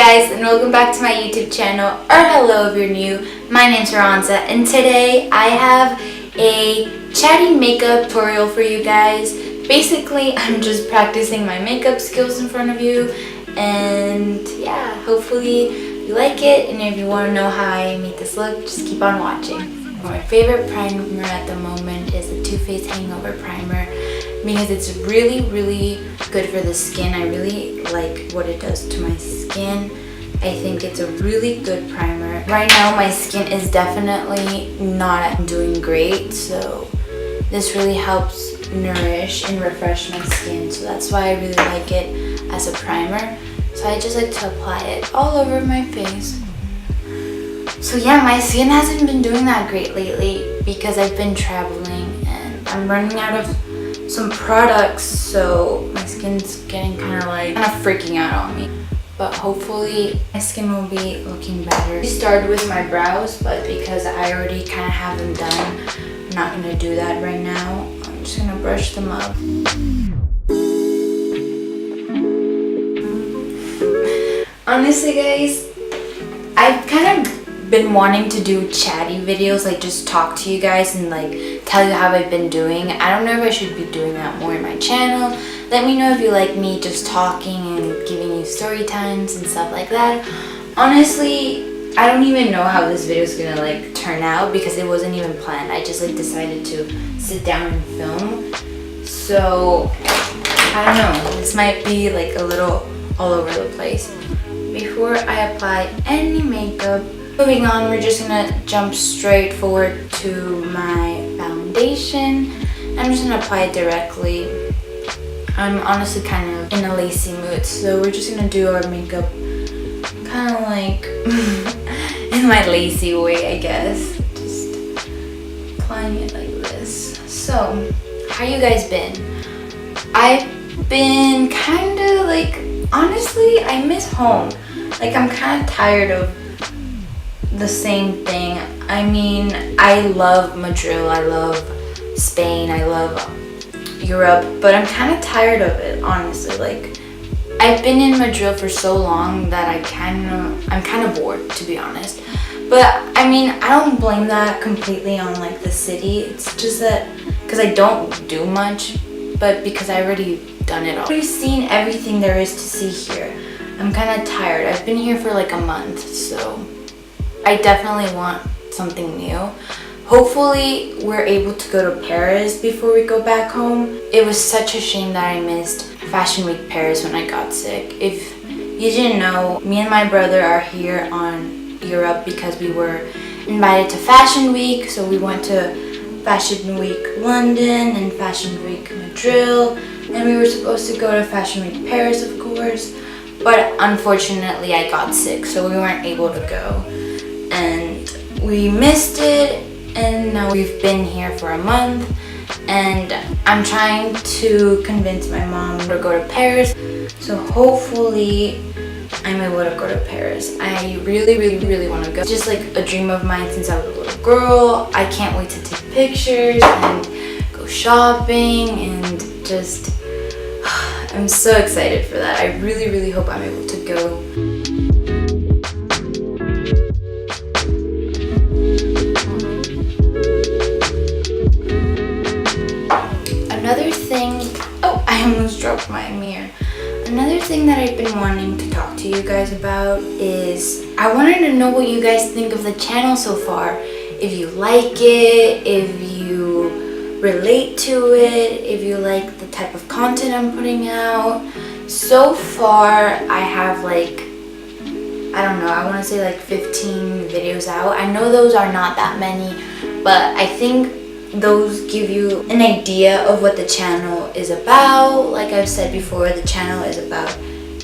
guys, and welcome back to my YouTube channel, or hello if you're new. My name's Aranza, and today I have a chatty makeup tutorial for you guys. Basically, I'm just practicing my makeup skills in front of you, and yeah, hopefully you like it, and if you want to know how I make this look, just keep on watching. My favorite primer at the moment is the Too Faced Hangover Primer because it's really good for the skin. I really like what it does to my skin. I think it's a really good primer. Right now my skin is definitely not doing great, so this really helps nourish and refresh my skin, so that's why I really like it as a primer. So I just like to apply it all over my face. So yeah, my skin hasn't been doing that great lately because I've been traveling and I'm running out of some products, so my skin's getting kind of freaking out on me. But hopefully my skin will be looking better. I started with my brows, but because I already kind of have them done, I'm not going to do that right now. I'm just going to brush them up. Honestly guys, I've kind of been wanting to do chatty videos, like just talk to you guys and like tell you how I've been doing. I don't know if I should be doing that more in my channel. Let me know if you like me just talking and giving you story times and stuff like that. Honestly, I don't even know how this video is gonna like turn out because it wasn't even planned. I just like decided to sit down and film. So I don't know, this might be like a little all over the place. Before I apply any makeup, moving on, we're just gonna jump straight forward to my foundation. I'm just gonna apply it directly. I'm honestly kind of in a lazy mood, so we're just gonna do our makeup kind of like in my lazy way, I guess. Just applying it like this. So, how you guys been? I've been kind of like, honestly, I miss home. Like, I'm kind of tired of the same thing. I mean, I love Madrid, I love Spain, I love Europe, but I'm kind of tired of it, honestly. Like, I've been in Madrid for so long that I'm kind of bored, to be honest. But I mean, I don't blame that completely on like the city. It's just that because I don't do much, but because I already done it all. I've seen everything there is to see here. I'm kind of tired. I've been here for like a month, so I definitely want something new. Hopefully we're able to go to Paris before we go back home. It was such a shame that I missed Fashion Week Paris when I got sick. If you didn't know, me and my brother are here on Europe because we were invited to Fashion Week. So we went to Fashion Week London and Fashion Week Madrid, and we were supposed to go to Fashion Week Paris, of course. But unfortunately I got sick, so we weren't able to go. And we missed it, and now we've been here for a month, and I'm trying to convince my mom to go to Paris, so hopefully I'm able to go to Paris. I really want to go. It's just like a dream of mine since I was a little girl. I can't wait to take pictures and go shopping and just I'm so excited for that. I really hope I'm able to go. Another thing, oh, I almost dropped my mirror. Another thing that I've been wanting to talk to you guys about is I wanted to know what you guys think of the channel so far. If you like it, if you relate to it, if you like the type of content I'm putting out. So far I have like, I don't know, I want to say like 15 videos out. I know those are not that many, but I think those give you an idea of what the channel is about. Like I've said before, the channel is about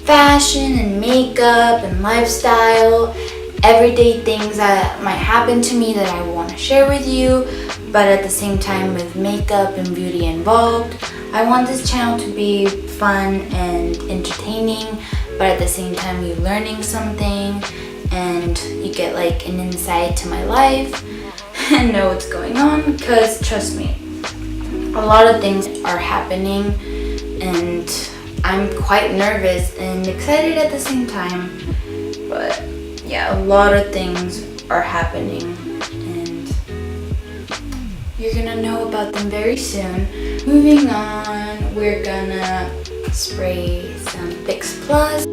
fashion and makeup and lifestyle, everyday things that might happen to me that I want to share with you, but at the same time with makeup and beauty involved. I want this channel to be fun and entertaining, but at the same time you're learning something and you get like an insight to my life and know what's going on, because trust me, a lot of things are happening and I'm quite nervous and excited at the same time. But yeah, a lot of things are happening and you're gonna know about them very soon. Moving on, we're gonna spray some Fix Plus.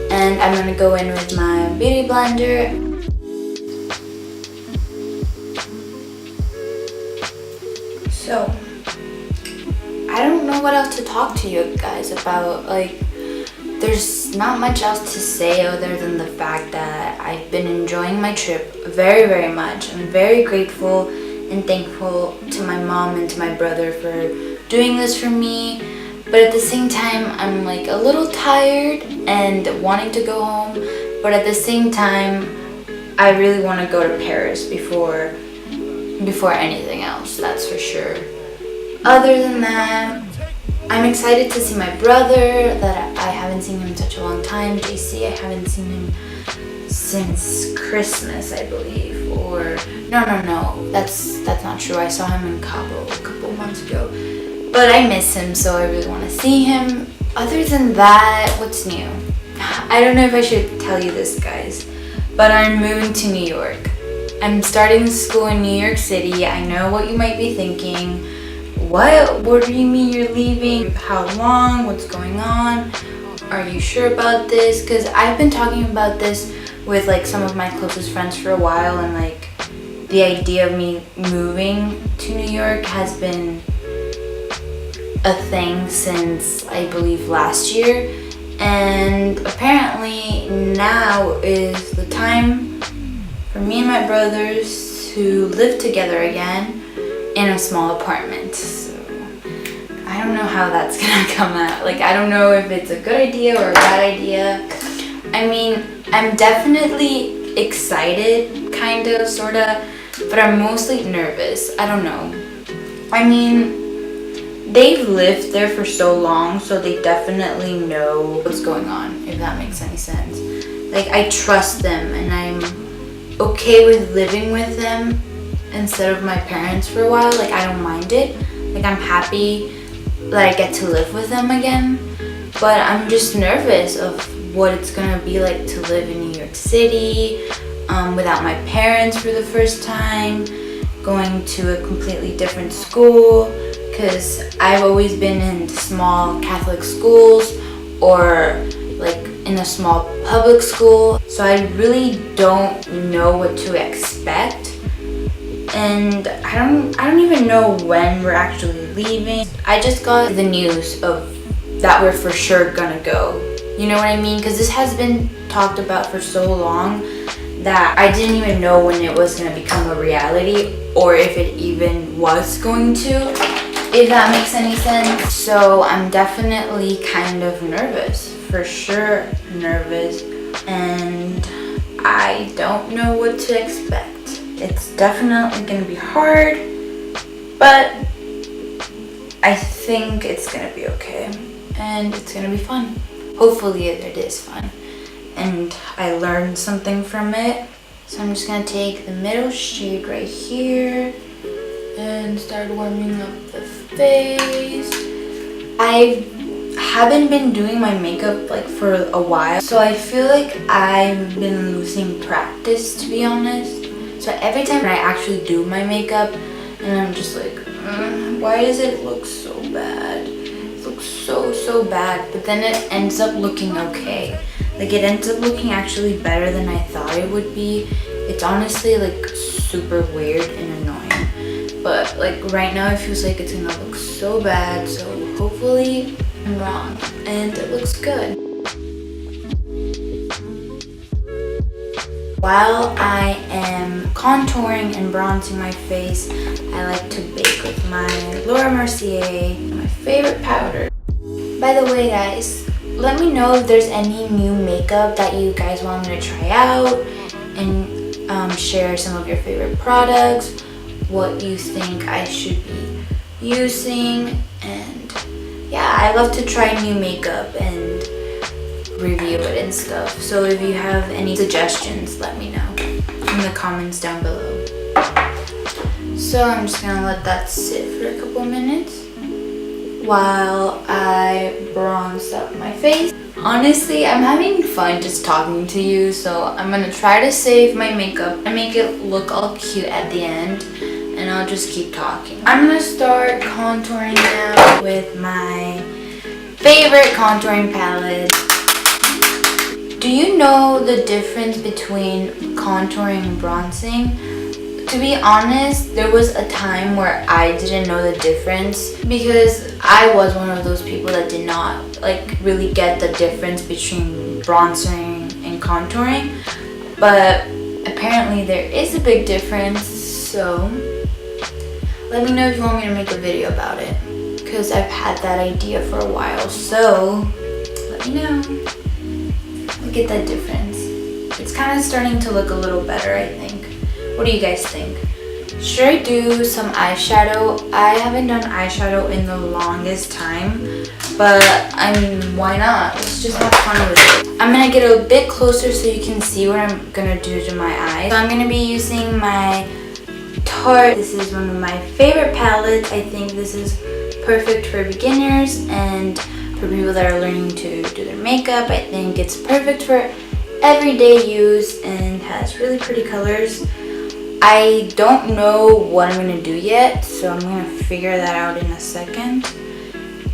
And I'm gonna go in with my beauty blender. So, I don't know what else to talk to you guys about. Like, there's not much else to say other than the fact that I've been enjoying my trip very, very much. I'm very grateful and thankful to my mom and to my brother for doing this for me. But at the same time, I'm like a little tired and wanting to go home. But at the same time, I really want to go to Paris before anything else, that's for sure. Other than that, I'm excited to see my brother that I haven't seen him in such a long time. JC, I haven't seen him since Christmas, I believe. Or no, that's not true. I saw him in Cabo a couple months ago. But I miss him, so I really want to see him. Other than that, what's new? I don't know if I should tell you this, guys, but I'm moving to New York. I'm starting school in New York City. I know what you might be thinking. What do you mean you're leaving? How long? What's going on? Are you sure about this? Because I've been talking about this with like some of my closest friends for a while, and like the idea of me moving to New York has been a thing since I believe last year, and apparently now is the time for me and my brothers to live together again in a small apartment. So I don't know how that's gonna come out. Like, I don't know if it's a good idea or a bad idea. I mean, I'm definitely excited, kind of, sort of, but I'm mostly nervous. I don't know. I mean, they've lived there for so long, so they definitely know what's going on, if that makes any sense. Like, I trust them, and I'm okay with living with them instead of my parents for a while. Like, I don't mind it. Like, I'm happy that I get to live with them again. But I'm just nervous of what it's gonna be like to live in New York City without my parents for the first time, going to a completely different school, because I've always been in small Catholic schools or like in a small public school, so I really don't know what to expect, and I don't even know when we're actually leaving. I just got the news of that we're for sure gonna go. You know what I mean? Because this has been talked about for so long that I didn't even know when it was gonna become a reality, or if it even was going to, if that makes any sense. So I'm definitely kind of nervous, for sure nervous, and I don't know what to expect. It's definitely gonna be hard, but I think it's gonna be okay, and it's gonna be fun. Hopefully it is fun, and I learned something from it. So I'm just gonna take the middle shade right here and start warming up the face. I haven't been doing my makeup like for a while, so I feel like I've been losing practice, to be honest. So every time I actually do my makeup, and I'm just like, why does it look so bad? It looks so bad, but then it ends up looking okay. Like, it ends up looking actually better than I thought it would be. It's honestly like super weird and annoying, but like right now it feels like it's gonna look so bad, so hopefully I'm wrong and it looks good. While I am contouring and bronzing my face, I like to bake with my Laura Mercier, my favorite powder. By the way, guys, let me know if there's any new makeup that you guys want me to try out, and share some of your favorite products, what you think I should be using, and yeah, I love to try new makeup and review it and stuff. So if you have any suggestions, let me know in the comments down below. So I'm just gonna let that sit for a couple minutes while I bronze up my face. Honestly, I'm having fun just talking to you, so I'm gonna try to save my makeup and make it look all cute at the end, and I'll just keep talking. I'm gonna start contouring now with my favorite contouring palette. Do you know the difference between contouring and bronzing? To be honest, there was a time where I didn't know the difference because I was one of those people that did not like really get the difference between bronzing and contouring. But apparently there is a big difference, so let me know if you want me to make a video about it because I've had that idea for a while, so let me know. Look at that difference. It's kind of starting to look a little better, I think. What do you guys think? Should I do some eyeshadow? I haven't done eyeshadow in the longest time, but I mean, why not? Let's just have fun with it. I'm gonna get a bit closer so you can see what I'm gonna do to my eyes. So I'm gonna be using my Tarte. This is one of my favorite palettes. I think this is perfect for beginners and for people that are learning to do their makeup. I think it's perfect for everyday use and has really pretty colors. I don't know what I'm gonna do yet, so I'm gonna figure that out in a second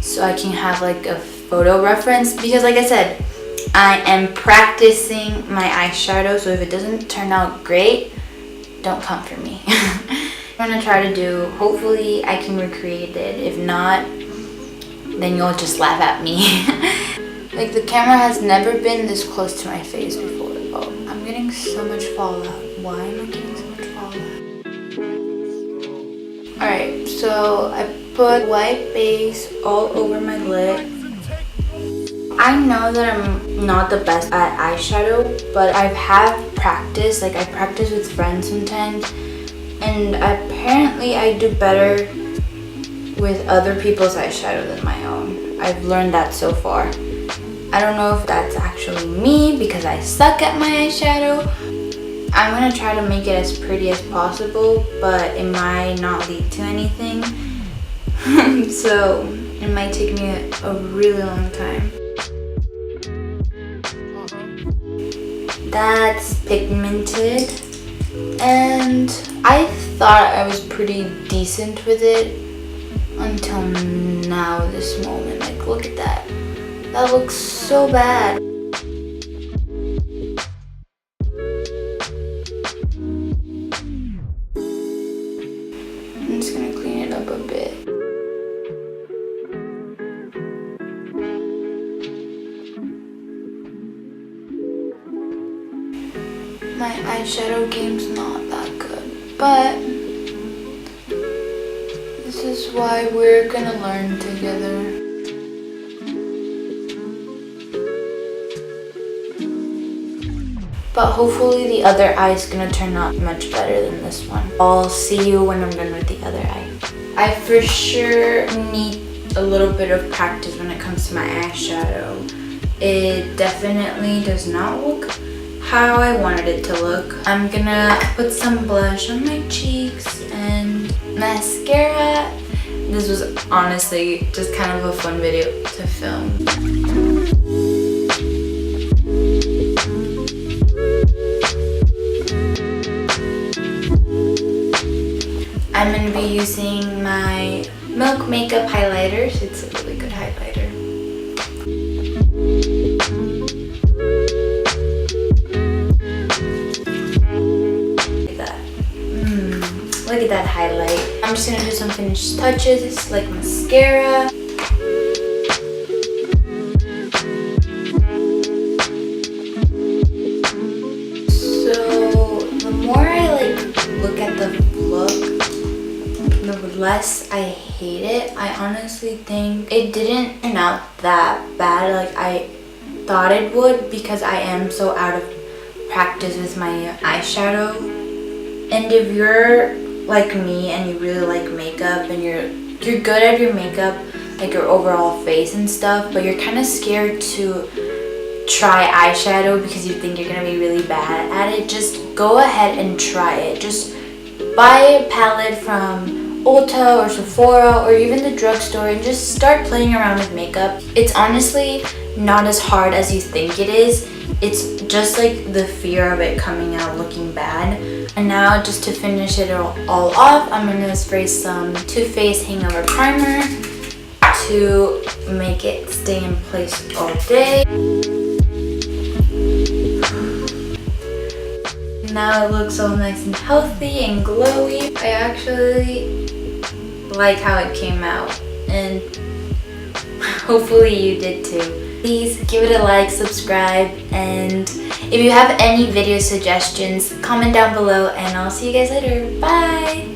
so I can have like a photo reference, because like I said, I am practicing my eyeshadow, so if it doesn't turn out great, don't come for me. I'm gonna try to do, hopefully I can recreate it. If not, then you'll just laugh at me. Like, the camera has never been this close to my face before. Oh, I'm getting so much fallout. Why am I getting so much fallout? Alright, so I put white base all over my lid. I know that I'm not the best at eyeshadow, but I've had practice. Like, I practice with friends sometimes, and apparently I do better with other people's eyeshadow than my own. I've learned that so far. I don't know if that's actually me because I suck at my eyeshadow. I'm gonna try to make it as pretty as possible, but it might not lead to anything. So it might take me a really long time. That's pigmented, and I thought I was pretty decent with it until now, this moment. Like, look at that. That looks so bad. I'm just gonna clean it up a bit. My eyeshadow game's not that good, but this is why we're gonna learn together. But hopefully the other eye is gonna turn out much better than this one. I'll see you when I'm done with the other eye. I for sure need a little bit of practice when it comes to my eyeshadow. It definitely does not look how I wanted it to look. I'm gonna put some blush on my cheeks and mascara. This was honestly just kind of a fun video to film. I'm going to be using my Milk Makeup highlighters. It's a really good highlighter. Look at that. Look at that highlight. I'm just going to do some finished touches like mascara. So the more I look at the look, the less I hate it. I honestly think it didn't turn out that bad like I thought it would, because I am so out of practice with my eyeshadow. And if you're like me and you really like makeup and you're good at your makeup, like your overall face and stuff, but you're kind of scared to try eyeshadow because you think you're gonna be really bad at it, just go ahead and try it. Just buy a palette from Ulta or Sephora or even the drugstore and just start playing around with makeup. It's honestly not as hard as you think it is. It's just like the fear of it coming out looking bad. And now just to finish it all off, I'm gonna spray some Too Faced Hangover Primer to make it stay in place all day. Now it looks all nice and healthy and glowy. I actually like how it came out, and hopefully you did too. Please give it a like, subscribe, and if you have any video suggestions, comment down below, and I'll see you guys later. Bye!